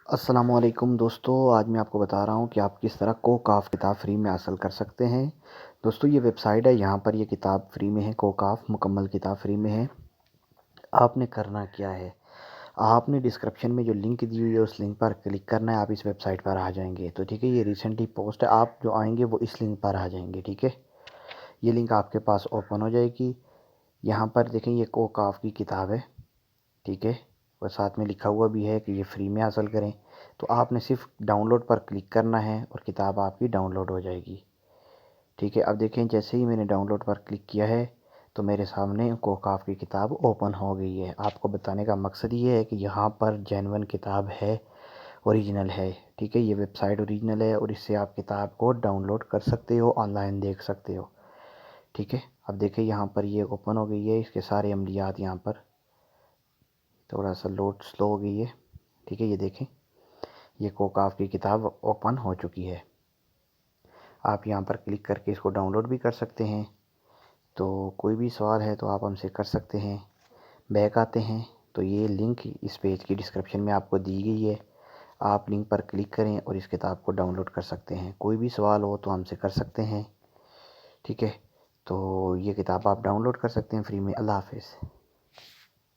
अस्सलाम वालेकुम दोस्तों, आज मैं आपको बता रहा हूँ कि आप किस तरह कोकाफ किताब फ्री में हासिल कर सकते हैं। दोस्तों ये वेबसाइट है, यहाँ पर ये किताब फ्री में है, कोकाफ मुकम्मल किताब फ्री में है। आपने करना क्या है, आपने डिस्क्रिप्शन में जो लिंक दी हुई है उस लिंक पर क्लिक करना है। आप इस वेबसाइट पर आ जाएंगे तो ठीक है, ये रिसेंटली पोस्ट है, आप जो आएंगे वो इस लिंक पर आ जाएंगे। ठीक है, ये लिंक आपके पास ओपन हो जाएगी। यहाँ पर देखें, ये कोकाफ की किताब है। ठीक है, और साथ में लिखा हुआ भी है कि ये फ्री में हासिल करें। तो आपने सिर्फ डाउनलोड पर क्लिक करना है और किताब आपकी डाउनलोड हो जाएगी। ठीक है, अब देखें, जैसे ही मैंने डाउनलोड पर क्लिक किया है तो मेरे सामने कोकाफ की किताब ओपन हो गई है। आपको बताने का मकसद ये है कि यहाँ पर जेन्युइन किताब है, ओरिजिनल है। ठीक है, ये वेबसाइट ओरिजिनल है और इससे आप किताब को डाउनलोड कर सकते हो, ऑनलाइन देख सकते हो। ठीक है, अब देखें, यहाँ पर ये ओपन हो गई है। इसके सारे अमलियात यहाँ पर थोड़ा सा लोड स्लो हो गई है। ठीक है, ये देखें, ये कोकाफ की किताब ओपन हो चुकी है। आप यहाँ पर क्लिक करके इसको डाउनलोड भी कर सकते हैं। तो कोई भी सवाल है तो आप हमसे कर सकते हैं। बैक आते हैं तो ये लिंक इस पेज की डिस्क्रिप्शन में आपको दी गई है। आप लिंक पर क्लिक करें और इस किताब को डाउनलोड कर सकते हैं। कोई भी सवाल हो तो हमसे कर सकते हैं। ठीक है, तो ये किताब आप डाउनलोड कर सकते हैं फ्री में। अल्लाह हाफिज़।